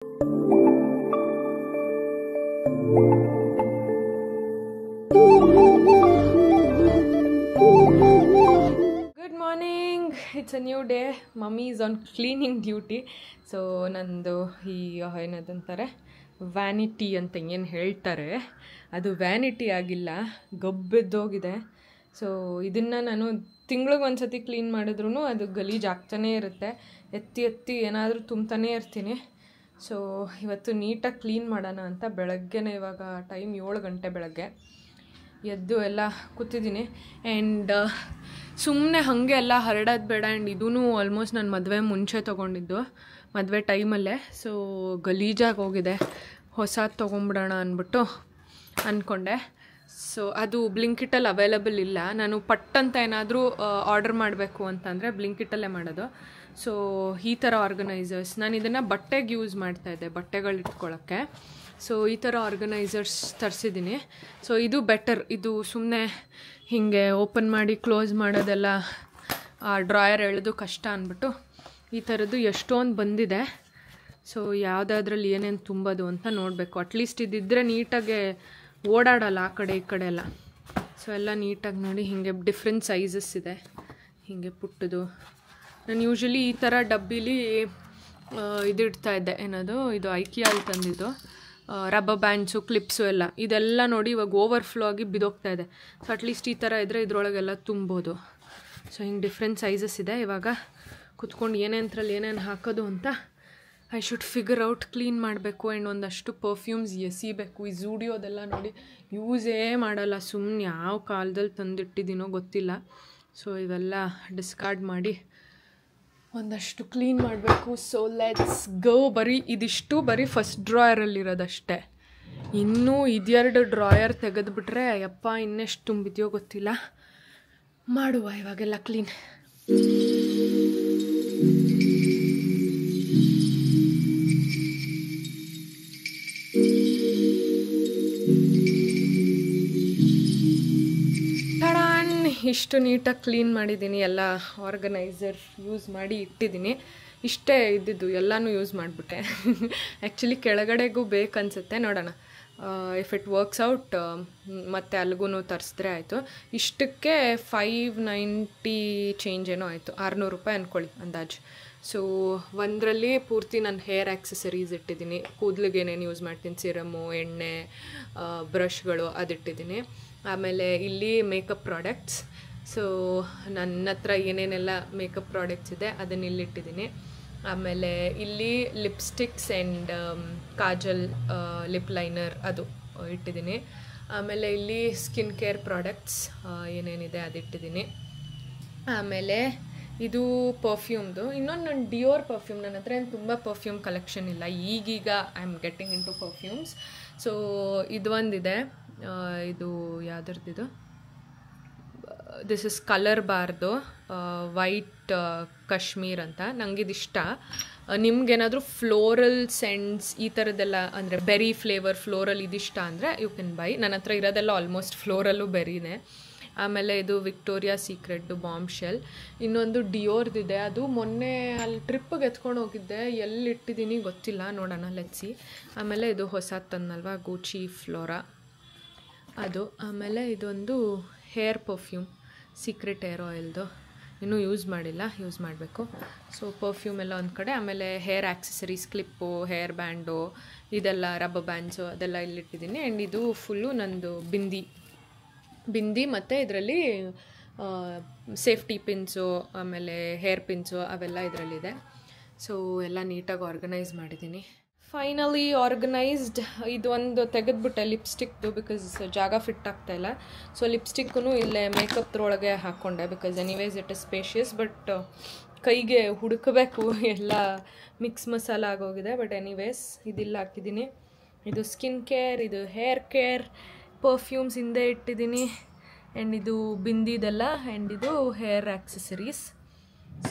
Good morning. It's a new day. Mummy is on cleaning duty. So ನಂದು ಈ ಏನದಂತಾರೆ vanity ಅಂತ ಏನು ಹೇಳ್ತಾರೆ, ಅದು ವ್ಯಾನಿಟಿ ಆಗಿಲ್ಲ, ಗಬ್ಬೆದ್ದೋಗಿದೆ. ಸೊ ಇದನ್ನು ನಾನು ತಿಂಗ್ಳಿಗೆ ಒಂದು ಸತಿ ಕ್ಲೀನ್ ಮಾಡಿದ್ರೂ ಅದು ಗಲೀಜು ಆಗ್ತಾನೇ ಇರುತ್ತೆ. ಎತ್ತಿ ಏನಾದರೂ ತುಂಬ್ತಾನೇ ಇರ್ತೀನಿ. ಸೊ ಇವತ್ತು ನೀಟಾಗಿ ಕ್ಲೀನ್ ಮಾಡೋಣ ಅಂತ ಬೆಳಗ್ಗೆನೇ, ಇವಾಗ ಟೈಮ್ 7 ಗಂಟೆ ಬೆಳಗ್ಗೆ ಎದ್ದು ಎಲ್ಲ ಕೂತಿದ್ದೀನಿ. ಆ್ಯಂಡ್ ಸುಮ್ಮನೆ ಹಾಗೆ ಎಲ್ಲ ಹರಡೋದು ಬೇಡ. ಆ್ಯಂಡ್ ಇದೂ ಆಲ್ಮೋಸ್ಟ್ ನಾನು ಮದುವೆ ಮುಂಚೆ ತೊಗೊಂಡಿದ್ದು, ಮದುವೆ ಟೈಮಲ್ಲೇ. ಸೊ ಗಲೀಜಾಗಿ ಹೋಗಿದೆ, ಹೊಸದು ತೊಗೊಂಬಿಡೋಣ ಅಂದ್ಬಿಟ್ಟು ಅಂದ್ಕೊಂಡೆ. ಸೊ ಅದು ಬ್ಲಿಂಕಿಟಲ್ಲಿ ಅವೈಲಬಲ್ ಇಲ್ಲ. ನಾನು ಪಟ್ಟಂತ ಏನಾದರೂ ಆರ್ಡರ್ ಮಾಡಬೇಕು ಅಂತಂದರೆ ಬ್ಲಿಂಕಿಟಲ್ಲೇ ಮಾಡೋದು. ಸೊ ಈ ಥರ ಆರ್ಗನೈಸರ್ಸ್ ನಾನು ಇದನ್ನು ಬಟ್ಟೆಗೆ ಯೂಸ್ ಮಾಡ್ತಾಯಿದ್ದೆ, ಬಟ್ಟೆಗಳು ಇಟ್ಕೊಳ್ಳೋಕ್ಕೆ. ಸೊ ಈ ಥರ ಆರ್ಗನೈಸರ್ಸ್ ತರಿಸಿದ್ದೀನಿ. ಸೊ ಇದು ಬೆಟರ್. ಇದು ಸುಮ್ಮನೆ ಹೀಗೆ ಓಪನ್ ಮಾಡಿ ಕ್ಲೋಸ್ ಮಾಡೋದೆಲ್ಲ ಡ್ರಾಯರ್ ಎಳೆದು ಕಷ್ಟ ಅಂದ್ಬಿಟ್ಟು ಈ ಥರದ್ದು ಎಷ್ಟೊಂದು ಬಂದಿದೆ. ಸೊ ಯಾವುದಾದ್ರಲ್ಲಿ ಏನೇನು ತುಂಬೋದು ಅಂತ ನೋಡಬೇಕು. ಅಟ್ಲೀಸ್ಟ್ ಇದಿದ್ದರೆ ನೀಟಾಗೆ ಓಡಾಡಲ್ಲ ಆ ಕಡೆ ಈ ಕಡೆ ಎಲ್ಲ. ಸೊ ಎಲ್ಲ ನೀಟಾಗಿ ನೋಡಿ, ಹೀಗೆ ಡಿಫ್ರೆಂಟ್ ಸೈಜಸ್ ಇದೆ, ಹೀಗೆ ಪುಟ್ಟದು. ನಾನು ಯೂಶ್ವಲಿ ಈ ಥರ ಡಬ್ಬಿಲಿ ಇದಿಡ್ತಾಯಿದ್ದೆ, ಏನದು ಇದು ಐಕಿಯಲ್ಲಿ ತಂದಿದ್ದು, ರಬ್ಬರ್ ಬ್ಯಾಂಡ್ಸು, ಕ್ಲಿಪ್ಸು ಎಲ್ಲ. ಇದೆಲ್ಲ ನೋಡಿ ಇವಾಗ ಓವರ್ಫ್ಲೋ ಆಗಿ ಬಿದೋಗ್ತಾ ಇದೆ. ಸೊ ಅಟ್ಲೀಸ್ಟ್ ಈ ಥರ ಇದ್ದರೆ ಇದ್ರೊಳಗೆಲ್ಲ ತುಂಬೋದು. ಸೊ ಹಿಂಗೆ ಡಿಫ್ರೆಂಟ್ ಸೈಜಸ್ ಇದೆ. ಇವಾಗ ಕುತ್ಕೊಂಡು ಏನೇನು ಹಾಕೋದು ಅಂತ I should figure out. Clean ಮಾಡಬೇಕು. ಆ್ಯಂಡ್ ಒಂದಷ್ಟು ಪರ್ಫ್ಯೂಮ್ಸ್ ಎಸಿಬೇಕು. ಈ ಝೂಡಿಯೋದೆಲ್ಲ ನೋಡಿ ಯೂಸೇ ಮಾಡಲ್ಲ, ಸುಮ್ಮನೆ ಯಾವ ಕಾಲದಲ್ಲಿ ತಂದಿಟ್ಟಿದ್ದೀನೋ ಗೊತ್ತಿಲ್ಲ. ಸೊ ಇವೆಲ್ಲ ಡಿಸ್ಕಾರ್ಡ್ ಮಾಡಿ ಒಂದಷ್ಟು ಕ್ಲೀನ್ ಮಾಡಬೇಕು. So let's go. ಇದಿಷ್ಟು ಬರೀ ಫಸ್ಟ್ ಡ್ರಾಯರಲ್ಲಿರೋದಷ್ಟೇ. ಇನ್ನೂ 2 ಡ್ರಾಯರ್ ತೆಗೆದುಬಿಟ್ರೆ ಯಪ್ಪ ಇನ್ನೆಷ್ಟು ತುಂಬಿದೆಯೋ ಗೊತ್ತಿಲ್ಲ. ಮಾಡುವ ಇವಾಗೆಲ್ಲ ಕ್ಲೀನ್. ಇಷ್ಟು ನೀಟಾಗಿ ಕ್ಲೀನ್ ಮಾಡಿದ್ದೀನಿ. ಎಲ್ಲ ಆರ್ಗನೈಸರ್ ಯೂಸ್ ಮಾಡಿ ಇಟ್ಟಿದ್ದೀನಿ. ಇಷ್ಟೇ ಇದ್ದಿದ್ದು, ಎಲ್ಲನೂ ಯೂಸ್ ಮಾಡಿಬಿಟ್ಟೆ. ಆ್ಯಕ್ಚುಲಿ ಕೆಳಗಡೆಗೂ ಬೇಕನ್ಸುತ್ತೆ, ನೋಡೋಣ ಇಫ್ ಇಟ್ ವರ್ಕ್ಸ್ ಔಟ್. ಮತ್ತು ಅಲ್ಲಿಗೂ ತರಿಸಿದ್ರೆ ಆಯಿತು. ಇಷ್ಟಕ್ಕೆ 590 ಚೇಂಜ್ ಏನೋ ಆಯಿತು, 600 ರೂಪಾಯಿ ಅಂದ್ಕೊಳ್ಳಿ ಅಂದಾಜು. ಸೊ ಒಂದರಲ್ಲಿ ಪೂರ್ತಿ ನಾನು ಹೇರ್ ಆಕ್ಸೆಸರೀಸ್ ಇಟ್ಟಿದ್ದೀನಿ. ಕೂದಲಿಗೆ ಏನೇನು ಯೂಸ್ ಮಾಡ್ತೀನಿ, ಸಿರಮು, ಎಣ್ಣೆ, ಬ್ರಷ್ಗಳು ಅದಿಟ್ಟಿದ್ದೀನಿ. ಆಮೇಲೆ ಇಲ್ಲಿ ಮೇಕಪ್ ಪ್ರಾಡಕ್ಟ್ಸ್. ಸೊ ನನ್ನ ಹತ್ರ ಏನೇನೆಲ್ಲ ಮೇಕಪ್ ಪ್ರಾಡಕ್ಟ್ಸ್ ಇದೆ ಅದನ್ನು ಇಲ್ಲಿಟ್ಟಿದ್ದೀನಿ. ಆಮೇಲೆ ಇಲ್ಲಿ lipsticks and Kajal, lip liner ಅದು ಇಟ್ಟಿದ್ದೀನಿ. ಆಮೇಲೆ ಇಲ್ಲಿ ಸ್ಕಿನ್ ಕೇರ್ ಪ್ರಾಡಕ್ಟ್ಸ್ ಏನೇನಿದೆ ಅದಿಟ್ಟಿದ್ದೀನಿ. ಆಮೇಲೆ ಇದು ಪರ್ಫ್ಯೂಮ್ದು. ಇನ್ನೊಂದು ನನ್ನ ಡಿಯೋರ್ ಪರ್ಫ್ಯೂಮ್. ನನ್ನ ಹತ್ರ ಏನು ತುಂಬ ಪರ್ಫ್ಯೂಮ್ ಕಲೆಕ್ಷನ್ ಇಲ್ಲ, ಈಗೀಗ I am getting into perfumes. So ಇದು ಒಂದಿದೆ, ಇದು ಯಾವುದ್ರದ್ದು, ದಿಸ್ ಇಸ್ ಕಲರ್ ಬಾರ್ದು ವೈಟ್ ಕಾಶ್ಮೀರ್ ಅಂತ. ನನಗಿದಿಷ್ಟ. ನಿಮ್ಗೇನಾದರೂ ಫ್ಲೋರಲ್ ಸೆಂಟ್ಸ್ ಈ ಥರದ್ದೆಲ್ಲ, ಅಂದರೆ ಬೆರಿ ಫ್ಲೇವರ್ ಫ್ಲೋರಲ್ ಇದಿಷ್ಟ ಅಂದರೆ ಯು ಕ್ಯಾನ್ ಬೈ. ನನ್ನ ಹತ್ರ ಇರೋದೆಲ್ಲ ಆಲ್ಮೋಸ್ಟ್ ಫ್ಲೋರಲ್ಲು ಬೆರಿನೇ. ಆಮೇಲೆ ಇದು ವಿಕ್ಟೋರಿಯಾ ಸೀಕ್ರೆಟ್ದು ಬಾಂಬ್ ಶೆಲ್. ಇನ್ನೊಂದು ಡಿಯೋರ್ದಿದೆ, ಅದು ಮೊನ್ನೆ ಅಲ್ಲಿ ಟ್ರಿಪ್ಪಿಗೆ ಎತ್ಕೊಂಡು ಹೋಗಿದ್ದೆ, ಎಲ್ಲಿಟ್ಟಿದ್ದೀನಿ ಗೊತ್ತಿಲ್ಲ, ನೋಡೋಣ ಲೆಟ್ಸಿ. ಆಮೇಲೆ ಇದು ಹೊಸ ತಂದಲ್ವ, ಗೂಚಿ ಫ್ಲೋರಾ ಅದು. ಆಮೇಲೆ ಇದೊಂದು ಹೇರ್ ಪರ್ಫ್ಯೂಮ್, ಸೀಕ್ರೆಟ್ ಹೇರ್ ಆಯಿಲ್ದು, ಇನ್ನೂ ಯೂಸ್ ಮಾಡಿಲ್ಲ, ಯೂಸ್ ಮಾಡಬೇಕು. ಸೊ ಪರ್ಫ್ಯೂಮ್ ಎಲ್ಲ ಒಂದು ಕಡೆ. ಆಮೇಲೆ hair accessories, clip, hair band, ಇದೆಲ್ಲ ರಬ್ಬರ್ ಬ್ಯಾಂಡ್ಸು ಅದೆಲ್ಲ ಇಲ್ಲಿಟ್ಟಿದ್ದೀನಿ. ಆ್ಯಂಡ್ ಇದು ಫುಲ್ಲು ನಂದು ಬಿಂದಿ ಮತ್ತು ಇದರಲ್ಲಿ ಸೇಫ್ಟಿ ಪಿನ್ಸು, ಆಮೇಲೆ ಹೇರ್ ಪಿನ್ಸು ಅವೆಲ್ಲ ಇದರಲ್ಲಿದೆ. ಸೊ ಎಲ್ಲ ನೀಟಾಗಿ ಆರ್ಗನೈಸ್ ಮಾಡಿದ್ದೀನಿ. Finally organised. ಇದೊಂದು ತೆಗೆದುಬಿಟ್ಟೆ ಲಿಪ್ಸ್ಟಿಕ್ದು, ಬಿಕಾಸ್ ಜಾಗ ಫಿಟ್ ಆಗ್ತಾಯಿಲ್ಲ. ಸೊ ಲಿಪ್ಸ್ಟಿಕ್ಕೂ ಇಲ್ಲೇ ಮೇಕಪ್ದ್ರೊಳಗೆ ಹಾಕ್ಕೊಂಡೆ, because anyways it is spacious. But ಕೈಗೆ ಹುಡುಕಬೇಕು, ಎಲ್ಲ ಮಿಕ್ಸ್ ಮಸಾಲ ಆಗೋಗಿದೆ. ಬಟ್ ಎನಿವೇಸ್ ಇದಿಲ್ಲ ಹಾಕಿದ್ದೀನಿ. ಇದು ಸ್ಕಿನ್ ಕೇರ್, ಇದು ಹೇರ್ ಕೇರ್, ಪರ್ಫ್ಯೂಮ್ಸ್ ಹಿಂದೆ ಇಟ್ಟಿದ್ದೀನಿ. ಆ್ಯಂಡ್ ಇದು ಬಿಂದಿದೆಲ್ಲ. ಆ್ಯಂಡ್ ಇದು ಹೇರ್ ಆಕ್ಸೆಸರೀಸ್.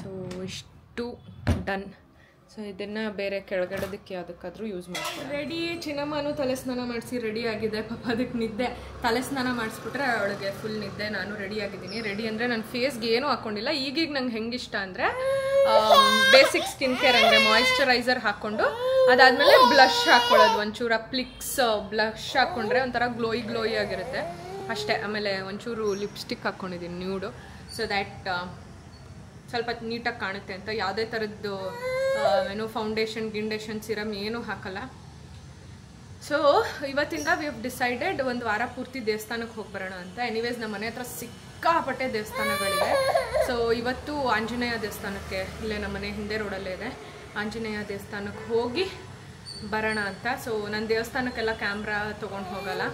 ಸೊ ಇಷ್ಟು ಡನ್. ಸೊ ಸೊ ಇದನ್ನು ಬೇರೆ ಕೆಳಗಡೆದಕ್ಕೆ ಯಾವುದಕ್ಕಾದ್ರೂ ಯೂಸ್ ಮಾಡ್ತೀನಿ. ರೆಡಿ, ಚಿನ್ನಮ್ಮನೂ ತಲೆ ಸ್ನಾನ ಮಾಡಿಸಿ ರೆಡಿ ಆಗಿದೆ. ಪಾಪ ಅದಕ್ಕೆ ನಿದ್ದೆ, ತಲೆ ಸ್ನಾನ ಮಾಡಿಸ್ಬಿಟ್ರೆ ಅವಳಿಗೆ ಫುಲ್ ನಿದ್ದೆ. ನಾನು ರೆಡಿ ಆಗಿದ್ದೀನಿ. ರೆಡಿ ಅಂದರೆ ನನ್ನ ಫೇಸ್ಗೆ ಏನೂ ಹಾಕ್ಕೊಂಡಿಲ್ಲ. ಈಗೀಗ ನಂಗೆ ಹೆಂಗೆ ಇಷ್ಟ ಅಂದರೆ ಬೇಸಿಕ್ ಸ್ಕಿನ್ ಕೇರ್ ಅಂದರೆ ಮಾಯಿಶ್ಚರೈಸರ್ ಹಾಕ್ಕೊಂಡು ಅದಾದಮೇಲೆ ಬ್ಲಷ್ ಹಾಕ್ಕೊಳ್ಳೋದು, ಒಂಚೂರು ಅಪ್ಲಿಕ್ಸ್ ಬ್ಲಷ್ ಹಾಕ್ಕೊಂಡ್ರೆ ಒಂಥರ ಗ್ಲೋಯಿ ಆಗಿರುತ್ತೆ ಅಷ್ಟೇ. ಆಮೇಲೆ ಒಂಚೂರು ಲಿಪ್ಸ್ಟಿಕ್ ಹಾಕ್ಕೊಂಡಿದ್ದೀನಿ ನ್ಯೂಡು, ಸೊ ದ್ಯಾಟ್ ಸ್ವಲ್ಪ ನೀಟಾಗಿ ಕಾಣುತ್ತೆ ಅಂತ. ಯಾವುದೇ ಥರದ್ದು ಏನು ಫೌಂಡೇಶನ್ ಸಿರಮ್ ಏನೂ ಹಾಕಲ್ಲ. ಸೊ ಇವತ್ತಿಂದ ವಿ ಹ್ಯಾವ್ ಡಿಸೈಡೆಡ್ ಒಂದು ವಾರ ಪೂರ್ತಿ ದೇವಸ್ಥಾನಕ್ಕೆ ಹೋಗಿ ಬರೋಣ ಅಂತ. ಎನಿವೇಸ್ ನಮ್ಮ ಮನೆ ಹತ್ರ ಸಿಕ್ಕಾಪಟ್ಟೆ ದೇವಸ್ಥಾನಗಳಿದೆ. ಸೊ ಇವತ್ತು ಆಂಜನೇಯ ದೇವಸ್ಥಾನಕ್ಕೆ, ಇಲ್ಲೇ ನಮ್ಮ ಮನೆ ಹಿಂದೆ ರೋಡಲ್ಲೇ ಇದೆ, ಆಂಜನೇಯ ದೇವಸ್ಥಾನಕ್ಕೆ ಹೋಗಿ ಬರೋಣ ಅಂತ. ಸೊ ನಾನು ದೇವಸ್ಥಾನಕ್ಕೆಲ್ಲ ಕ್ಯಾಮ್ರಾ ತೊಗೊಂಡು ಹೋಗಲ್ಲ,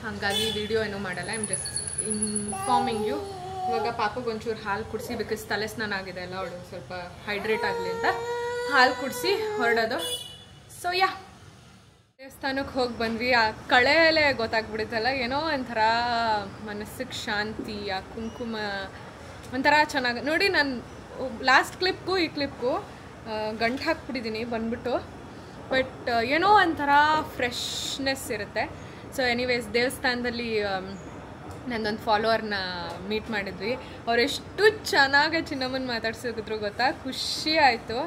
ಹಾಗಾಗಿ ವಿಡಿಯೋ ಏನೂ ಮಾಡಲ್ಲ. I am just informing you. ಇವಾಗ ಪಾಪಗೆ ಒಂಚೂರು ಹಾಲು ಕುಡಿಸಿ, ಬಿಕಾಸ್ ತಲೆ ಸ್ನಾನ ಆಗಿದೆ ಅಲ್ಲ, ಅವಳು ಸ್ವಲ್ಪ ಹೈಡ್ರೇಟ್ ಆಗಲಿ ಅಂತ ಹಾಲು ಕುಡಿಸಿ ಹೊರಡೋದು. ಸೊ ಯಾ, ದೇವಸ್ಥಾನಕ್ಕೆ ಹೋಗಿ ಬಂದ್ವಿ. ಆ ಕಳೆಯಲ್ಲೇ ಗೊತ್ತಾಗ್ಬಿಡುತ್ತಲ್ಲ, ಏನೋ ಒಂಥರ ಮನಸ್ಸಿಗೆ ಶಾಂತಿ. ಆ ಕುಂಕುಮ ಒಂಥರ ಚೆನ್ನಾಗಿ ನೋಡಿ. ನಾನು ಲಾಸ್ಟ್ ಕ್ಲಿಪ್ಗೂ ಈ ಕ್ಲಿಪ್ಗೂ ಗಂಟು ಹಾಕ್ಬಿಟ್ಟಿದ್ದೀನಿ ಬಂದ್ಬಿಟ್ಟು, ಬಟ್ ಏನೋ ಒಂಥರ ಫ್ರೆಶ್ನೆಸ್ ಇರುತ್ತೆ. ಸೊ ಎನಿವೇಸ್ ದೇವಸ್ಥಾನದಲ್ಲಿ ನನ್ನೊಂದು ಫಾಲೋವರ್ನ ಮೀಟ್ ಮಾಡಿದ್ವಿ. ಅವ್ರು ಎಷ್ಟು ಚೆನ್ನಾಗಿ ಚಿನ್ನಮ್ಮನ ಮಾತಾಡ್ಸಿದ್ರು ಗೊತ್ತಾ, ಖುಷಿ ಆಯಿತು.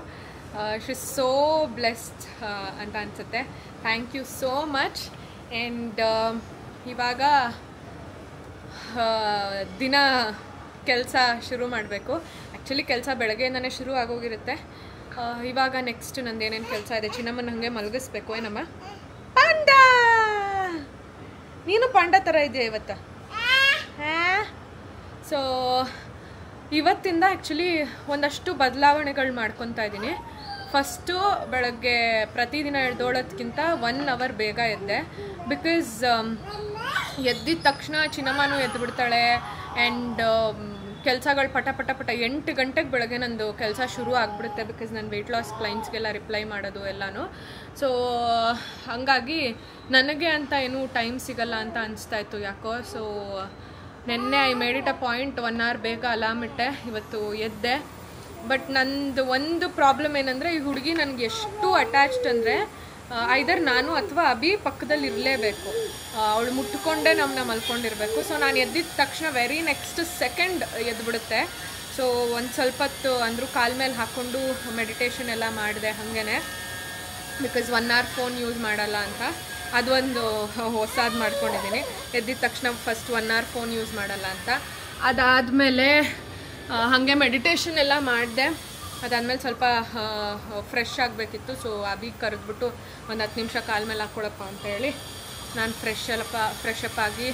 ಶಿ ಇಸ್ ಸೋ ಬ್ಲೆಸ್ಡ್ ಅಂತ ಅನಿಸುತ್ತೆ. Thank you so much. And ಇವಾಗ ದಿನ ಕೆಲಸ ಶುರು ಮಾಡಬೇಕು. ಆ್ಯಕ್ಚುಲಿ ಕೆಲಸ ಬೆಳಗ್ಗೆಯಿಂದನೇ ಶುರು ಆಗೋಗಿರುತ್ತೆ. ಇವಾಗ ನೆಕ್ಸ್ಟ್ ನಂದು ಏನೇನು ಕೆಲಸ ಇದೆ, ಚಿನ್ನಮ್ಮನ ಹಾಗೆ ಮಲಗಿಸ್ಬೇಕು. ಏನಮ್ಮ ಪಾಂಡ, ನೀನು ಪಾಂಡ ಥರ ಇದೆಯಾ ಇವತ್ತು? ಸೊ ಇವತ್ತಿಂದ ಆ್ಯಕ್ಚುಲಿ ಒಂದಷ್ಟು ಬದಲಾವಣೆಗಳು ಮಾಡ್ಕೊತಾ ಇದ್ದೀನಿ. ಫಸ್ಟು ಬೆಳಗ್ಗೆ ಪ್ರತಿದಿನ ಎದ್ದೇಳೋದಕ್ಕಿಂತ 1 hour ಬೇಗ ಎದ್ದೆ. ಬಿಕಾಸ್ ಎದ್ದಿದ ತಕ್ಷಣ ಚಿನ್ನಮ್ಮನೂ ಎದ್ದು ಬಿಡ್ತಾಳೆ. ಆ್ಯಂಡ್ ಕೆಲಸಗಳು ಪಟ 8 ಗಂಟೆಗೆ ಬೆಳಗ್ಗೆ ನಂದು ಕೆಲಸ ಶುರು ಆಗಿಬಿಡುತ್ತೆ. ಬಿಕಾಸ್ ನಾನು ವೆಯ್ಟ್ ಲಾಸ್ ಕ್ಲೈಂಟ್ಸ್ಗೆಲ್ಲ ರಿಪ್ಲೈ ಮಾಡೋದು ಎಲ್ಲನೂ. ಸೊ ಹಾಗಾಗಿ ನನಗೆ ಅಂತ ಏನೂ ಟೈಮ್ ಸಿಗಲ್ಲ ಅಂತ ಅನಿಸ್ತಾ ಇತ್ತು ಯಾಕೋ. ಸೊ ನೆನ್ನೆ I made it a point 1 hour ಬೇಗ ಅಲಾರ್ಮ್ ಇಟ್ಟೆ, ಇವತ್ತು ಎದ್ದೆ. ಬಟ್ ನಂದು ಒಂದು ಪ್ರಾಬ್ಲಮ್ ಏನಂದರೆ, ಈ ಹುಡುಗಿ ನನಗೆ ಎಷ್ಟು ಅಟ್ಯಾಚ್ಡ್ ಅಂದರೆ, ಐದರ್ ನಾನು ಅಥವಾ ಅಭಿ ಪಕ್ಕದಲ್ಲಿ ಇರಲೇಬೇಕು. ಅವಳು ಮುಟ್ಕೊಂಡೇ ನಮ್ಮನ್ನ ಮಲ್ಕೊಂಡಿರಬೇಕು. ಸೊ ನಾನು ಎದ್ದಿದ ತಕ್ಷಣ ವೆರಿ ನೆಕ್ಸ್ಟ್ ಸೆಕೆಂಡ್ ಎದ್ಬಿಡುತ್ತೆ. ಸೊ ಒಂದು ಸ್ವಲ್ಪ ಹೊತ್ತು ಅಂದರೂ ಕಾಲ ಮೇಲೆ ಹಾಕ್ಕೊಂಡು ಮೆಡಿಟೇಷನ್ ಎಲ್ಲ ಮಾಡಿದೆ ಹಾಗೇ, ಬಿಕಾಸ್ 1 hour ಫೋನ್ ಯೂಸ್ ಮಾಡಲ್ಲ ಅಂತ. ಅದೊಂದು ಹೊಸದು ಮಾಡ್ಕೊಂಡಿದ್ದೀನಿ. ಎದ್ದಿದ ತಕ್ಷಣ ಫಸ್ಟ್ 1 hour ಫೋನ್ ಯೂಸ್ ಮಾಡಲ್ಲ ಅಂತ. ಅದಾದಮೇಲೆ ಹಾಗೆ ಮೆಡಿಟೇಷನ್ ಎಲ್ಲ ಮಾಡಿದೆ. ಅದಾದಮೇಲೆ ಸ್ವಲ್ಪ ಫ್ರೆಶ್ ಆಗಬೇಕಿತ್ತು. ಸೊ ಅಭಿ ಕರೆದ್ಬಿಟ್ಟು ಒಂದು 10 ನಿಮಿಷ ಕಾಲ ಮೇಲೆ ಹಾಕ್ಕೊಳಪ್ಪ ಅಂತ ಹೇಳಿ ನಾನು ಫ್ರೆಶ್ ಅಪ್ ಆಗಿ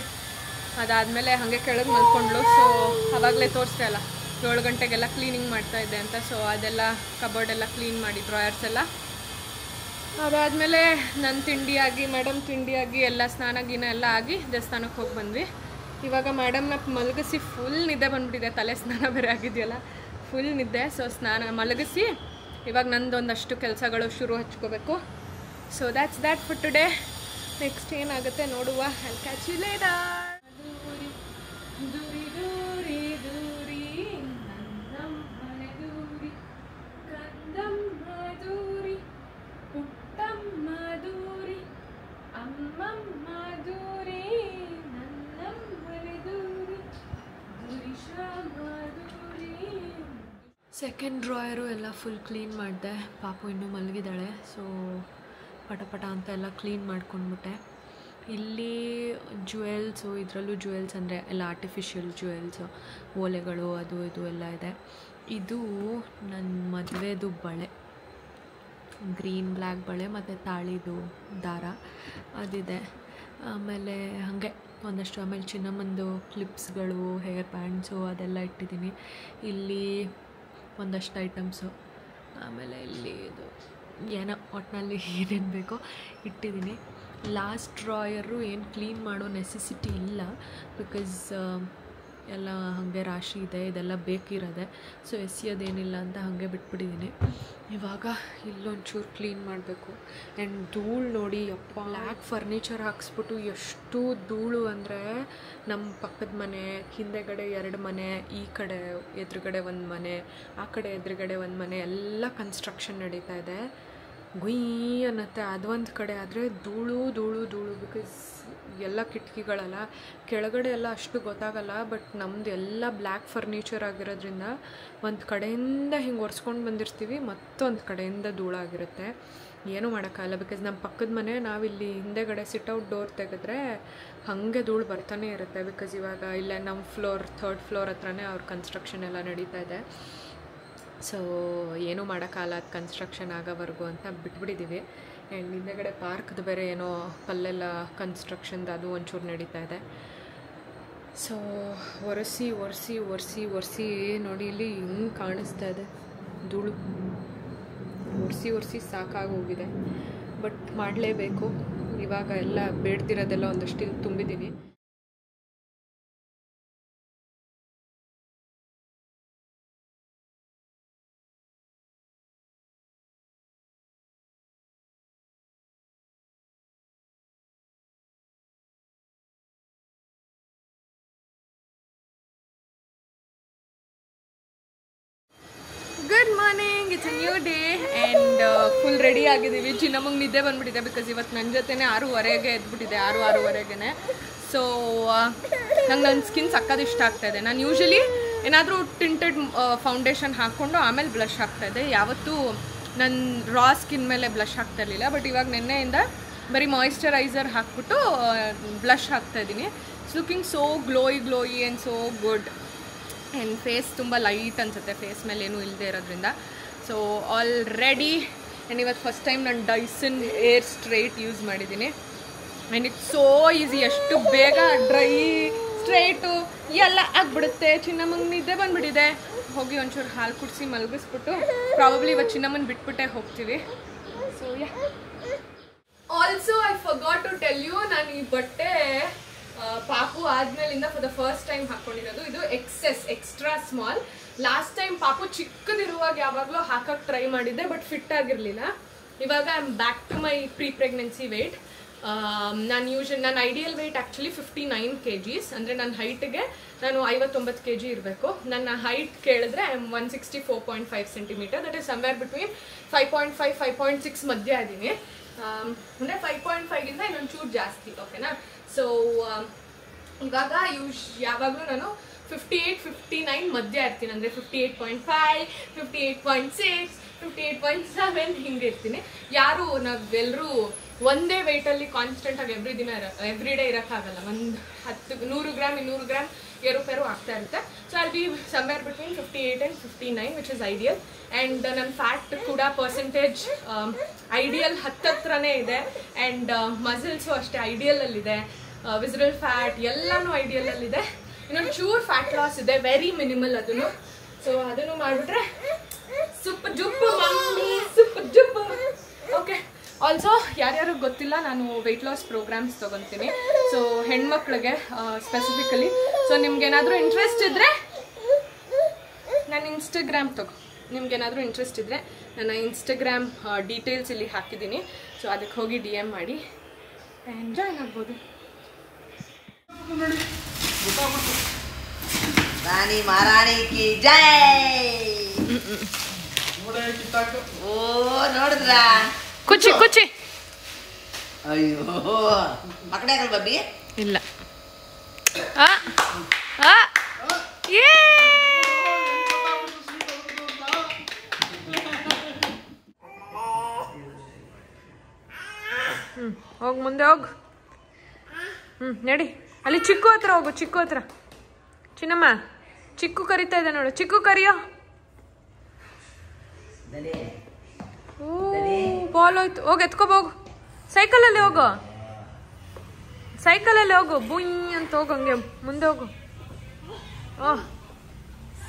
ಅದಾದಮೇಲೆ ಹಾಗೆ ಕೆಳಗೆ ಮಲ್ಕೊಂಡ್ಳು. ಸೊ ಆವಾಗಲೇ ತೋರಿಸ್ದೆ ಅಲ್ಲ 7 ಗಂಟೆಗೆಲ್ಲ ಕ್ಲೀನಿಂಗ್ ಮಾಡ್ತಾಯಿದ್ದೆ ಅಂತ. ಸೊ ಅದೆಲ್ಲ ಕಬೋರ್ಡೆಲ್ಲ ಕ್ಲೀನ್ ಮಾಡಿ, ಡ್ರಾಯರ್ಸ್ ಎಲ್ಲ. ಅದಾದಮೇಲೆ ನನ್ನ ತಿಂಡಿಯಾಗಿ, ಮೇಡಮ್ ತಿಂಡಿಯಾಗಿ ಎಲ್ಲ ಸ್ನಾನ ಗೀನ ಎಲ್ಲ ಆಗಿ ದೇವಸ್ಥಾನಕ್ಕೆ ಹೋಗಿ ಬಂದ್ವಿ. ಇವಾಗ ಮೇಡಮ್ನ ಮಲಗಿಸಿ ಫುಲ್ ನಿದ್ದೆ ಬಂದುಬಿಟ್ಟಿದೆ, ತಲೆ ಸ್ನಾನ ಬೇರೆ ಆಗಿದೆಯಲ್ಲ, ಫುಲ್ ನಿದ್ದೆ. ಸೊ ಮಲಗಿಸಿ ಇವಾಗ ನಂದೊಂದಷ್ಟು ಕೆಲಸಗಳು ಶುರು ಹಚ್ಕೋಬೇಕು. So that's that for today. Next ಏನಾಗುತ್ತೆ ನೋಡುವ. I catch you later. Second drawer ಎಲ್ಲ ಫುಲ್ ಕ್ಲೀನ್ ಮಾಡಿದೆ. ಪಾಪು ಇನ್ನೂ ಮಲಗಿದ್ದಾಳೆ. ಸೊ ಪಟ ಅಂತ ಎಲ್ಲ ಕ್ಲೀನ್ ಮಾಡ್ಕೊಂಡ್ಬಿಟ್ಟೆ. ಇಲ್ಲಿ ಜುವೆಲ್ಸು, ಇದರಲ್ಲೂ ಜುವೆಲ್ಸ್ ಅಂದರೆ ಎಲ್ಲ ಆರ್ಟಿಫಿಷಿಯಲ್ ಜುವೆಲ್ಸು, ಓಲೆಗಳು, ಅದು ಇದು ಎಲ್ಲ ಇದೆ. ಇದು ನನ್ನ ಮದುವೆದು ಬಳೆ, ಗ್ರೀನ್ ಬ್ಲ್ಯಾಕ್ ಬಳೆ ಮತ್ತು ತಾಳಿದು ದಾರ ಅದಿದೆ. ಆಮೇಲೆ ಹಾಗೆ ಒಂದಷ್ಟು, ಆಮೇಲೆ ಚಿನ್ನಮ್ಮಂದು ಕ್ಲಿಪ್ಸ್ಗಳು, ಹೇರ್ ಬ್ಯಾಂಡ್ಸು ಅದೆಲ್ಲ ಇಟ್ಟಿದ್ದೀನಿ. ಇಲ್ಲಿ ಒಂದಷ್ಟು ಐಟಮ್ಸು, ಆಮೇಲೆ ಇಲ್ಲಿ ಇದು ಏನೋ ಒಟ್ಟಿನಲ್ಲಿ ಏನೇನು ಬೇಕೋ ಇಟ್ಟಿದ್ದೀನಿ. ಲಾಸ್ಟ್ ಡ್ರಾಯರು ಏನು ಕ್ಲೀನ್ ಮಾಡೋ ನೆಸೆಸಿಟಿ ಇಲ್ಲ, ಬಿಕಾಸ್ ಎಲ್ಲ ಹಾಗೆ ರಾಶಿ ಇದೆ, ಇದೆಲ್ಲ ಬೇಕಿರೋದೆ. ಸೊ ಎಸೆಯೋದೇನಿಲ್ಲ ಅಂತ ಹಾಗೆ ಬಿಟ್ಬಿಟ್ಟಿದ್ದೀನಿ. ಇವಾಗ ಇಲ್ಲೊಂಚೂರು ಕ್ಲೀನ್ ಮಾಡಬೇಕು. ಆ್ಯಂಡ್ ಧೂಳು ನೋಡಿ ಯಪ್ಪ, ಬ್ಲ್ಯಾಕ್ ಫರ್ನಿಚರ್ ಹಾಕ್ಸ್ಬಿಟ್ಟು ಎಷ್ಟು ಧೂಳು ಅಂದರೆ, ನಮ್ಮ ಪಕ್ಕದ ಮನೆ ಹಿಂದೆಗಡೆ 2 ಮನೆ, ಈ ಕಡೆ ಎದುರುಗಡೆ 1 ಮನೆ, ಆ ಕಡೆ ಎದುರುಗಡೆ 1 ಮನೆ ಎಲ್ಲ ಕನ್ಸ್ಟ್ರಕ್ಷನ್ ನಡೀತಾ ಇದೆ. ಗುಯ್ ಅನ್ನತ್ತೆ. ಅದೊಂದು ಕಡೆ ಆದರೆ ಧೂಳು ಧೂಳು ಧೂಳು. ಬಿಕಾಸ್ ಎಲ್ಲ ಕಿಟಕಿಗಳಲ್ಲ, ಕೆಳಗಡೆ ಎಲ್ಲ ಅಷ್ಟು ಗೊತ್ತಾಗಲ್ಲ. ಬಟ್ ನಮ್ಮದು ಎಲ್ಲ ಬ್ಲ್ಯಾಕ್ ಫರ್ನಿಚರ್ ಆಗಿರೋದ್ರಿಂದ ಒಂದು ಕಡೆಯಿಂದ ಹಿಂಗೆ ಒರೆಸ್ಕೊಂಡು ಬಂದಿರ್ತೀವಿ, ಮತ್ತೊಂದು ಕಡೆಯಿಂದ ಧೂಳಾಗಿರುತ್ತೆ. ಏನೂ ಮಾಡೋಕ್ಕಾಗಲ್ಲ. ಬಿಕಾಸ್ ನಮ್ಮ ಪಕ್ಕದ ಮನೆ, ನಾವಿಲ್ಲಿ ಹಿಂದೆಗಡೆ ಸಿಟ್ಔಟ್ ಡೋರ್ ತೆಗೆದ್ರೆ ಹಾಗೆ ಧೂಳು ಬರ್ತಾನೆ ಇರುತ್ತೆ. ಬಿಕಾಸ್ ಇವಾಗ ಇಲ್ಲೇ ನಮ್ಮ ಫ್ಲೋರ್ 3rd ಫ್ಲೋರ್ ಹತ್ರನೇ ಅವ್ರ ಕನ್ಸ್ಟ್ರಕ್ಷನ್ ಎಲ್ಲ ನಡೀತಾ ಇದೆ. ಸೊ ಏನೂ ಮಾಡೋಕ್ಕಾಗಲ್ಲ, ಅದು ಕನ್ಸ್ಟ್ರಕ್ಷನ್ ಆಗೋವರೆಗೂ ಅಂತ ಬಿಟ್ಬಿಟ್ಟಿದ್ದೀವಿ. ಆ್ಯಂಡ್ ಹಿಂದೆಗಡೆ ಪಾರ್ಕ್ದು ಬೇರೆ ಏನೋ ಕಲ್ಲೆಲ್ಲ ಕನ್ಸ್ಟ್ರಕ್ಷನ್ದು ಅದು ಒಂಚೂರು ನಡೀತಾ ಇದೆ. ಸೊ ಒರೆಸಿ ಒರೆಸಿ ಒರೆಸಿ ಒರೆಸಿ ನೋಡಿ ಇಲ್ಲಿ ಹಿಂಗೆ ಕಾಣಿಸ್ತಾ ಇದೆ ಧೂಳು. ಒರೆಸಿ ಒರೆಸಿ ಸಾಕಾಗೋಗಿದೆ. ಬಟ್ ಮಾಡಲೇಬೇಕು. ಇವಾಗ ಎಲ್ಲ ಬೇಡ್ದಿರೋದೆಲ್ಲ ಒಂದಷ್ಟು ತುಂಬಿದ್ದೀನಿ. Good morning, it's a new day. And full ready ಆಗಿದ್ದೀವಿ. ಚಿನ್ನಮ್ಮಗೆ ನಿದ್ದೆ ಬಂದುಬಿಟ್ಟಿದೆ. ಬಿಕಾಸ್ ಇವತ್ತು ನನ್ನ ಜೊತೆನೇ 6:15ಗೆ ಎದ್ಬಿಟ್ಟಿದೆ, 6:30ಗೆ. ಸೊ ನಂಗೆ ನನ್ನ ಸ್ಕಿನ್ ಸಕ್ಕದ ಇಷ್ಟ ಆಗ್ತಾಯಿದೆ. ನಾನು ಯೂಶ್ವಲಿ ಏನಾದರೂ ಟಿಂಟೆಡ್ ಫೌಂಡೇಶನ್ ಹಾಕ್ಕೊಂಡು ಆಮೇಲೆ ಬ್ಲಷ್ ಹಾಕ್ತಾಯಿದ್ದೆ. ಯಾವತ್ತೂ ನನ್ನ ರಾ ಸ್ಕಿನ್ ಮೇಲೆ ಬ್ಲಷ್ ಹಾಕ್ತಾ ಇರಲಿಲ್ಲ. ಬಟ್ ಇವಾಗ ನಿನ್ನೆಯಿಂದ ಬರೀ ಮಾಯಿಶ್ಚರೈಸರ್ ಹಾಕ್ಬಿಟ್ಟು ಬ್ಲಷ್ ಹಾಕ್ತಾಯಿದ್ದೀನಿ. It's looking so glowy and so good. And face ತುಂಬ ಲೈಟ್ ಅನಿಸುತ್ತೆ, ಫೇಸ್ ಮೇಲೆ ಏನೂ ಇಲ್ಲದೆ ಇರೋದ್ರಿಂದ. So all ready. ಆ್ಯಂಡ್ ಇವತ್ತು ಫಸ್ಟ್ ಟೈಮ್ ನಾನು ಡೈಸನ್ ಏರ್ ಸ್ಟ್ರೈಟ್ ಯೂಸ್ ಮಾಡಿದ್ದೀನಿ. And it's so easy. ಎಷ್ಟು ಬೇಗ ಡ್ರೈ ಸ್ಟ್ರೈಟು ಎಲ್ಲ ಆಗಿಬಿಡುತ್ತೆ. ಚಿನ್ನಮ್ಮಂಗೆ ನಿದ್ದೆ ಬಂದುಬಿಟ್ಟಿದೆ. ಹೋಗಿ ಒಂಚೂರು ಹಾಲು ಕುಡಿಸಿ ಮಲಗಿಸ್ಬಿಟ್ಟು ಪ್ರಾಬಬ್ಲಿ ಇವತ್ತು ಚಿನ್ನಮ್ಮನ ಬಿಟ್ಬಿಟ್ಟೆ ಹೋಗ್ತೀವಿ. So also I forgot to tell you, ನಾನು ಈ ಬಟ್ಟೆ ಪಾಪು ಆದ್ಮೇಲಿಂದ ಫಾರ್ ದ ಫಸ್ಟ್ ಟೈಮ್ ಹಾಕೊಂಡಿರೋದು. ಇದು ಎಕ್ಸ್ಟ್ರಾ ಸ್ಮಾಲ್. ಲಾಸ್ಟ್ ಟೈಮ್ ಪಾಪು ಚಿಕ್ಕದಿರುವಾಗ ಯಾವಾಗಲೂ ಹಾಕಕ್ಕೆ ಟ್ರೈ ಮಾಡಿದ್ದೆ, ಬಟ್ ಫಿಟ್ ಆಗಿರಲಿಲ್ಲ. ಇವಾಗ I am back to my pre pregnancy weight. ನನ್ನ ಐಡಿಯಲ್ ವೆಯ್ಟ್ ಆ್ಯಕ್ಚುಲಿ 59 kgs. ಅಂದರೆ ನನ್ನ ಹೈಟ್ಗೆ ನಾನು 59 kg ಇರಬೇಕು. ನನ್ನ ಹೈಟ್ ಕೇಳಿದ್ರೆ I am 164.5 cm. That is somewhere between 5.5 5.6 ಮಧ್ಯ ಇದ್ದೀನಿ. ಅಂದರೆ 5.5ಗಿಂತ ಇನ್ನೊಂದು ಚೂರು ಜಾಸ್ತಿ. ಓಕೆನಾ? ಸೊ ಇವಾಗ ಯಾವಾಗಲೂ ನಾನು 58-59 ಮಧ್ಯ ಇರ್ತೀನಿ. ಅಂದರೆ 58.5 58.6 58.7 ಹಿಂಗೆ ಇರ್ತೀನಿ. ಯಾರು ನಾವೆಲ್ಲರೂ ಒಂದೇ ವೆಯ್ಟಲ್ಲಿ ಕಾನ್ಸ್ಟೆಂಟಾಗಿ ಎವ್ರಿ ಡೇ ಇರೋಕ್ಕಾಗಲ್ಲ. ಒಂದು 100 ಗ್ರಾಮ್ 200 ಗ್ರಾಮ್ ಏರುಪೇರು ಆಗ್ತಾ ಇರುತ್ತೆ. So I B somewhere between 58 and 59 which is ideal. And ನನ್ನ ಫ್ಯಾಟ್ ಕೂಡ ಪರ್ಸೆಂಟೇಜ್ ಐಡಿಯಲ್ ಹತ್ತತ್ರನೇ ಇದೆ. ಆ್ಯಂಡ್ ಮಸಲ್ಸು ಅಷ್ಟೇ ಐಡಿಯಲಲ್ಲಿದೆ. ವಿಸರಲ್ ಫ್ಯಾಟ್ ಎಲ್ಲನೂ ಐಡಿಯಲಲ್ಲಿದೆ. ಇನ್ನೊಂದು ಚೂರು ಫ್ಯಾಟ್ ಲಾಸ್ ಇದೆ, ವೆರಿ ಮಿನಿಮಲ್ ಅದನ್ನು. ಸೊ ಅದನ್ನು ಮಾಡಿಬಿಟ್ರೆ ಸೂಪರ್ ಜುಪ್ಪು ಮಮ್ಮಿ, ಸೂಪರ್ ಜುಪ್ಪು. ಓಕೆ. ಆಲ್ಸೋ ಯಾರ್ಯಾರು ಗೊತ್ತಿಲ್ಲ, ನಾನು ವೆಯ್ಟ್ ಲಾಸ್ ಪ್ರೋಗ್ರಾಮ್ಸ್ ತೊಗೊತೀನಿ. ಸೊ ಹೆಣ್ಮಕ್ಳಿಗೆ ಸ್ಪೆಸಿಫಿಕಲಿ. ಸೊ ನಿಮ್ಗೇನಾದರೂ ಇಂಟ್ರೆಸ್ಟ್ ಇದ್ದರೆ ನಾನು ಇನ್ಸ್ಟಾಗ್ರಾಮ್ ನಿಮ್ಗೇನಾದರೂ ಇಂಟ್ರೆಸ್ಟ್ ಇದ್ದರೆ ನನ್ನ ಇನ್ಸ್ಟಾಗ್ರಾಮ್ ಡೀಟೇಲ್ಸ್ ಇಲ್ಲಿ ಹಾಕಿದ್ದೀನಿ. ಸೊ ಅದಕ್ಕೆ ಹೋಗಿ DM ಮಾಡಿ ಜಾಯ್ನ್ ಆಗ್ಬೋದು. ರಾಣಿ ಮಹಾರಾಣಿ ಕಿ ಜೈ. ಓ ನೋಡಿದ್ರಾ ಕುಚ್ಚಿ ಕುಚ್ಚಿ. ಅಯ್ಯೋ ಮಕ್ಕಳೇ ಬಬ್ಬಿ ಇಲ್ಲ. ಹೋಗಿ ಮುಂದೆ ಹೋಗು. ನಡಿ. ಅಲ್ಲಿ ಚಿಕ್ಕು ಹತ್ರ ಹೋಗು. ಚಿಕ್ಕು ಹತ್ರ. ಚಿನ್ನಮ್ಮ ಚಿಕ್ಕು ಕರಿತಾ ಇದೆ ನೋಡು. ಚಿಕ್ಕು ಕರಿಯೋ. ಬಾಲ್ ಹೋಯ್ತು. ಹೋಗಿ ಎತ್ಕೋಬೋಗು. ಸೈಕಲಲ್ಲಿ ಹೋಗು. ಸೈಕಲಲ್ಲಿ ಹೋಗು. ಬುಯ್ ಅಂತ ಹೋಗು. ಹಂಗೆ ಮುಂದೆ ಹೋಗು.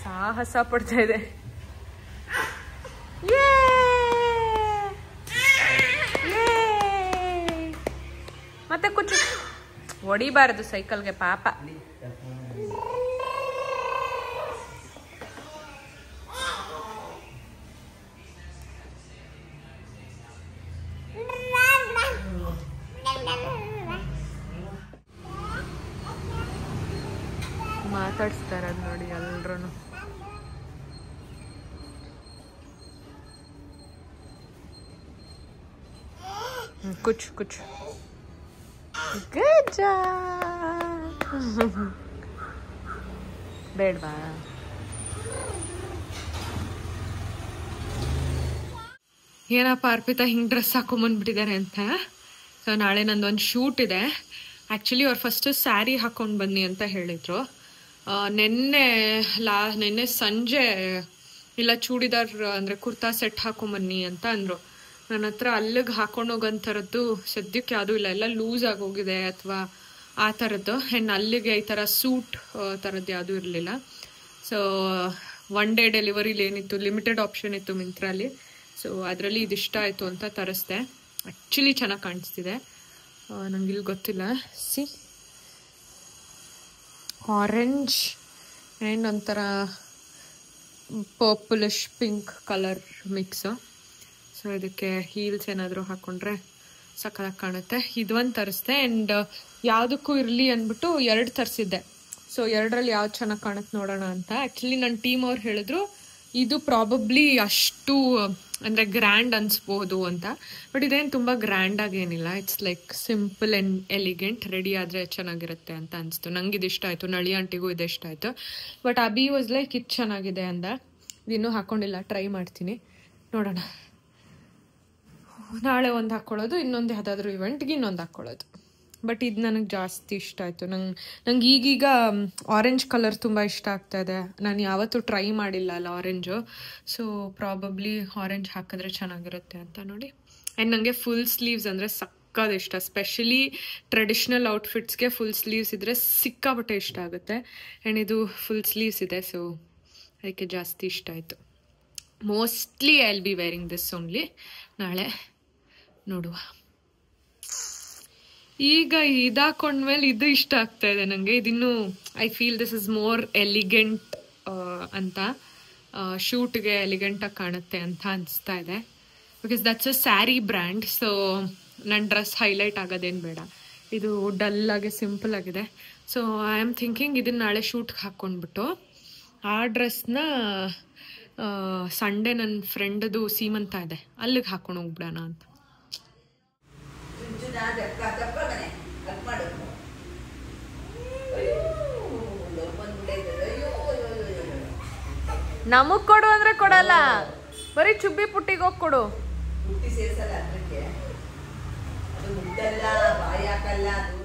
ಸಾಹಸ ಪಡ್ತಾ ಇದೆ. ಮತ್ತೆ ಕುಚ್ಚು ಹೊಡಿಬಾರ್ದು ಸೈಕಲ್ಗೆ ಪಾಪ. ಮಾತಾಡಿಸ್ತಾ ಇರೋದು ನೋಡಿ ಎಲ್ರೂ. ಕುಚ್ ಕುಚ್ ಗಜ ಬೇಡವಾ? ಏನಪ್ಪ ಅರ್ಪಿತಾ ಹಿಂಗೆ ಡ್ರೆಸ್ ಹಾಕೊಂಬಂದ್ಬಿಟ್ಟಿದ್ದಾರೆ ಅಂತ. ಸೊ ನಾಳೆ ನಂದೊಂದು ಶೂಟ್ ಇದೆ. ಆ್ಯಕ್ಚುಲಿ ಅವ್ರು ಫಸ್ಟು ಸ್ಯಾರಿ ಹಾಕೊಂಡು ಬನ್ನಿ ಅಂತ ಹೇಳಿದರು. ನಿನ್ನೆ ಸಂಜೆ ಇಲ್ಲ ಚೂಡಿದಾರ್ ಅಂದರೆ ಕುರ್ತಾ ಸೆಟ್ ಹಾಕೊಂಬನ್ನಿ ಅಂತ ಅಂದರು. ನನ್ನ ಹತ್ರ ಅಲ್ಲಿಗೆ ಹಾಕೊಂಡು ಹೋಗೋಂಥರದ್ದು ಸದ್ಯಕ್ಕೆ ಯಾವುದೂ ಇಲ್ಲ, ಎಲ್ಲ ಲೂಸ್ ಆಗೋಗಿದೆ ಅಥವಾ ಆ ಥರದ್ದು. ಆ್ಯಂಡ್ ಅಲ್ಲಿಗೆ ಈ ಥರ ಸೂಟ್ ಥರದ್ದು ಯಾವುದೂ ಇರಲಿಲ್ಲ. ಸೊ 1 ಡೇ ಡೆಲಿವರಿಲಿ ಏನಿತ್ತು, ಲಿಮಿಟೆಡ್ ಆಪ್ಷನ್ ಇತ್ತು ಮಿಂತ್ರಲ್ಲಿ. ಸೊ ಅದರಲ್ಲಿ ಇದಿಷ್ಟ ಆಯಿತು ಅಂತ ತರಿಸ್ದೆ. ಆ್ಯಕ್ಚುಲಿ ಚೆನ್ನಾಗಿ ಕಾಣಿಸ್ತಿದೆ. ನಂಗೆ ಇಲ್ಲಿ ಗೊತ್ತಿಲ್ಲ. ಸಿ ಆರೆಂಜ್ ಆ್ಯಂಡ್ ಒಂಥರ purplish pink colour mix. So ಇದಕ್ಕೆ ಹೀಲ್ಸ್ ಏನಾದರೂ ಹಾಕ್ಕೊಂಡ್ರೆ ಸಕ್ಕತ್ತಾಗಿ ಕಾಣುತ್ತೆ. ಇದೊಂದು ತರಿಸ್ದೆ. ಆ್ಯಂಡ್ ಯಾವುದಕ್ಕೂ ಇರಲಿ ಅಂದ್ಬಿಟ್ಟು 2 ತರಿಸಿದ್ದೆ. ಸೊ 2ರಲ್ಲಿ ಯಾವ್ದು ಚೆನ್ನಾಗಿ ಕಾಣುತ್ತೆ ನೋಡೋಣ ಅಂತ. ಆ್ಯಕ್ಚುಲಿ ನನ್ನ ಟೀಮ್ ಅವ್ರು ಹೇಳಿದ್ರು ಇದು ಪ್ರಾಬಬ್ಲಿ ಅಷ್ಟು ಅಂದರೆ ಗ್ರ್ಯಾಂಡ್ ಅನಿಸ್ಬೋದು ಅಂತ. ಬಟ್ ಇದೇನು ತುಂಬ ಗ್ರ್ಯಾಂಡಾಗಿ ಏನಿಲ್ಲ. It's like simple and elegant. Ready ಆದರೆ ಚೆನ್ನಾಗಿರುತ್ತೆ ಅಂತ ಅನಿಸ್ತು. ನಂಗೆ ಇದು ಇಷ್ಟ ಆಯಿತು, ನಳಿ ಆಂಟಿಗೂ ಇದು ಇಷ್ಟ ಆಯಿತು. ಬಟ್ ಅಬಿ ವಾಸ್ ಲೈಕ್ ಇದು ಚೆನ್ನಾಗಿದೆ ಅಂದ. ಇನ್ನೂ ಹಾಕ್ಕೊಂಡಿಲ್ಲ, ಟ್ರೈ ಮಾಡ್ತೀನಿ, ನೋಡೋಣ. ನಾಳೆ ಒಂದು ಹಾಕ್ಕೊಳ್ಳೋದು, ಇನ್ನೊಂದು ಯಾವುದಾದ್ರೂ ಇವೆಂಟ್ಗೆ ಇನ್ನೊಂದು ಹಾಕ್ಕೊಳ್ಳೋದು. ಬಟ್ ಇದು ನನಗೆ ಜಾಸ್ತಿ ಇಷ್ಟ ಆಯಿತು. ನಂಗೆ ಈಗೀಗ ಆರೆಂಜ್ ಕಲರ್ ತುಂಬ ಇಷ್ಟ ಆಗ್ತಾ ಇದೆ. ನಾನು ಯಾವತ್ತೂ ಟ್ರೈ ಮಾಡಿಲ್ಲ ಅಲ್ಲ ಆರೆಂಜು. ಸೊ ಪ್ರಾಬಬ್ಲಿ ಆರೆಂಜ್ ಹಾಕಿದ್ರೆ ಚೆನ್ನಾಗಿರುತ್ತೆ ಅಂತ ನೋಡಿ. ಆ್ಯಂಡ್ ನನಗೆ ಫುಲ್ ಸ್ಲೀವ್ಸ್ ಅಂದರೆ ಸಕ್ಕದ ಇಷ್ಟ. ಸ್ಪೆಷಲಿ ಟ್ರೆಡಿಷ್ನಲ್ ಔಟ್ಫಿಟ್ಸ್ಗೆ ಫುಲ್ ಸ್ಲೀವ್ಸ್ ಇದ್ದರೆ ಸಿಕ್ಕಾಪಟ್ಟೆ ಇಷ್ಟ ಆಗುತ್ತೆ. ಆ್ಯಂಡ್ ಇದು ಫುಲ್ ಸ್ಲೀವ್ಸ್ ಇದೆ, ಸೊ ಅದಕ್ಕೆ ಜಾಸ್ತಿ ಇಷ್ಟ ಆಯಿತು. Mostly I will be wearing this only. ನಾಳೆ ನೋಡುವ. ಈಗ ಇದಾಕೊಂಡ್ಮೇಲೆ ಇದು ಇಷ್ಟ ಆಗ್ತಾ ಇದೆ ನನಗೆ. ಇದಿನ್ನೂ I feel this is more elegant ಅಂತ, ಶೂಟ್ಗೆ ಎಲಿಗೆಂಟಾಗಿ ಕಾಣುತ್ತೆ ಅಂತ ಅನಿಸ್ತಾ ಇದೆ. Because that's a sari brand. So ನನ್ನ ಡ್ರೆಸ್ ಹೈಲೈಟ್ ಆಗೋದೇನು ಬೇಡ, ಇದು ಡಲ್ಲಾಗಿ ಸಿಂಪಲ್ ಆಗಿದೆ. ಸೊ ಐ ಆಮ್ ಥಿಂಕಿಂಗ್ ಇದನ್ನು ನಾಳೆ ಶೂಟ್ಗೆ ಹಾಕ್ಕೊಂಡ್ಬಿಟ್ಟು ಆ ಡ್ರೆಸ್ನ ಸಂಡೇ ನನ್ನ ಫ್ರೆಂಡದು ಸೀಮಂತ ಇದೆ, ಅಲ್ಲಿಗೆ ಹಾಕ್ಕೊಂಡು ಹೋಗ್ಬಿಡೋಣ ಅಂತ. ನಮಗ್ ಕೊಡು ಅಂದ್ರೆ ಕೊಡಲ್ಲ, ಬರೀ ಚುಬ್ಬಿ ಪುಟ್ಟಿಗೆ ಹೋಗಿ ಕೊಡು. ಸೇರ್ಸಲ್ಲ, ಅದಕ್ಕೆ ಅದು ಮುದ್ದಲ್ಲ, ಬಾಯಿ ಹಾಕಲ್ಲ, ಅದು